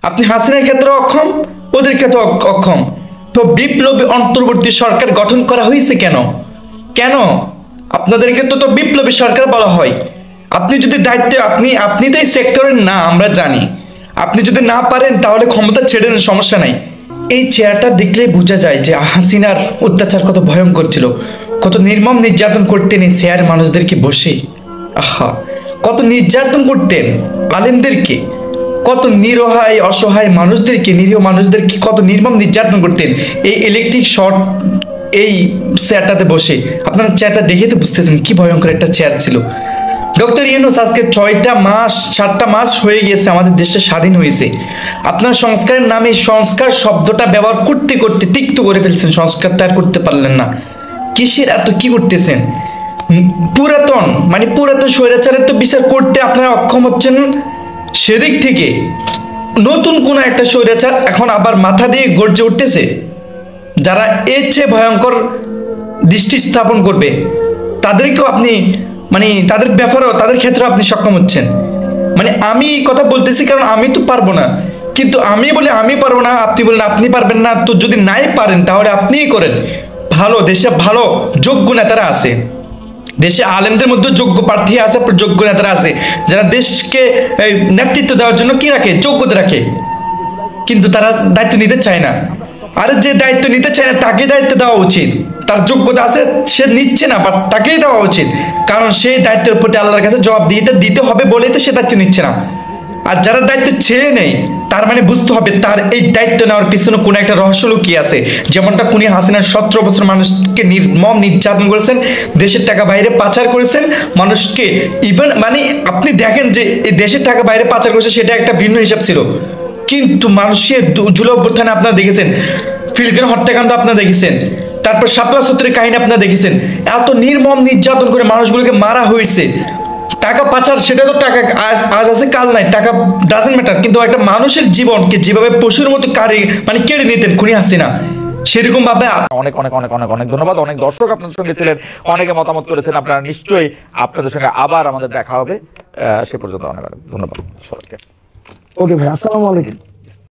আপনি হাসিনার ক্ষেত্রে অক্ষম, ওদের ক্ষেত্রে অক্ষম। তো বিপ্লবী অন্তর্বর্তী সরকার গঠন করা হয়েছে কেন? কেন আপনাদের ক্ষেত্রে তো বিপ্লবী সরকার বলা হয়? আপনি যদি দায়িত্বে আপনি তো এই সেক্টরের না, আমরা জানি। আপনি যদি না পারেন তাহলে ক্ষমতা ছেড়ে দেন, সমস্যা নাই। এই চেয়ারটা দেখলে বোঝা যায় যে হাসিনার অত্যাচার কত ভয়ঙ্কর ছিল, কত নির্মম নির্যাতন করতেন এই চেয়ার মানুষদেরকে বসে। আহা, কত নির্যাতন করতেন আলেমদেরকে, কত নিরহায় অসহায় মানুষদেরকে, নিরীহ মানুষদেরকে কত নির্মম নির্যাতন করতেন এই ইলেকট্রিক শর্ট এই চেয়ারটাতে বসে। আপনারা চেয়ারটা দেখে তো বুঝতেছেন কি ভয়ঙ্কর একটা চেয়ার ছিল। ডক্টর ইউনূস আজকে 7টা মাস হয়ে গেছে আমাদের দেশটা স্বাধীন হয়েছে। আপনার সংস্কারের নামে সংস্কার শব্দটা ব্যবহার করতে করতে তিক্ত করে ফেলছেন, সংস্কারটা আর করতে পারলেন না। কিসের এত কি করতেছেন? পুরাতন স্বৈরাচারের তো বিচার করতে আপনারা অক্ষম হচ্ছেন, সেদিক থেকে নতুন কোন একটা স্বৈরাচার এখন আবার মাথা দিয়ে গর্জে উঠতেছে, যারা এর চেয়ে ভয়ঙ্কর দৃষ্টি স্থাপন করবে তাদেরকেও আপনি তাদের ব্যাপারেও তাদের ক্ষেত্রে আপনি সক্ষম হচ্ছেন। আমি কথা বলতেছি কারণ আমি তো পারবো না, কিন্তু আমি বলি আমি পারবো না, আপনি বলেন আপনি পারবেন না। তো যদি নাই পারেন তাহলে আপনিই করেন। দেশে ভালো যোগ্য নেতারা আছে, দেশে আলেমদের মধ্যে যোগ্য প্রার্থী আছে, যোগ্য নেতারা আছে যারা দেশকে নেতৃত্ব দেওয়ার জন্য কি রাখে, যোগ্যতা রাখে, কিন্তু তারা দায়িত্ব নিতে চায় না। আর যে দায়িত্ব নিতে চায় না তাকে দায়িত্ব দেওয়া উচিত, তার যোগ্যতা আছে সে নিচ্ছে না, বাট তাকেই দেওয়া উচিত, কারণ সেই দায়িত্বের প্রতি আল্লাহর কাছে জবাবদিহিতা দিতে হবে বলেই তো সে দায়িত্ব নিচ্ছে না। আর যারা দায়িত্ব ছেড়ে নেই তার বুঝতে হবে তার এই দায়িত্ব নেওয়ার পিছনে কোনো একটা রহস্য লুকিয়ে আছে। যেমনটা খুনি হাসিনার 17 বছর মানুষকে নির্মম নির্যাতন করেছেন, দেশের টাকা বাইরে পাচার করেছেন মানুষকে। ইভেন আপনি দেখেন যে এই দেশের টাকা বাইরে পাচার করেছে সেটা একটা ভিন্ন হিসাব ছিল, কিন্তু মানুষের জুলাই অভ্যুত্থানে আপনারা দেখেছেন, ফিলকেন হত্যাকাণ্ড আপনারা দেখেছেন, তারপর শাপলা সূত্রের কাহিনী আপনারা দেখেছেন, এত নির্মম নির্যাতন করে মানুষগুলোকে মারা হয়েছে। টাকা পাচার সেটা তো টাকা আজ আছে কাল নাই, টাকা ডাজন্ট ম্যাটার, কিন্তু একটা মানুষের জীবনকে যেভাবে পশুর মতো কেড়ে নিতেন খুনি হাসিনা, সেরকম ভাবে অনেক অনেক অনেক অনেক অনেক ধন্যবাদ। অনেক দর্শক আপনাদের সঙ্গে ছিলেন, অনেকে মতামত করেছেন। আপনারা নিশ্চয়ই আপনাদের সঙ্গে আবার আমাদের দেখা হবে। সে পর্যন্ত অনেক অনেক ধন্যবাদ সবাইকে। ওকে ভাই, আসসালামু আলাইকুম।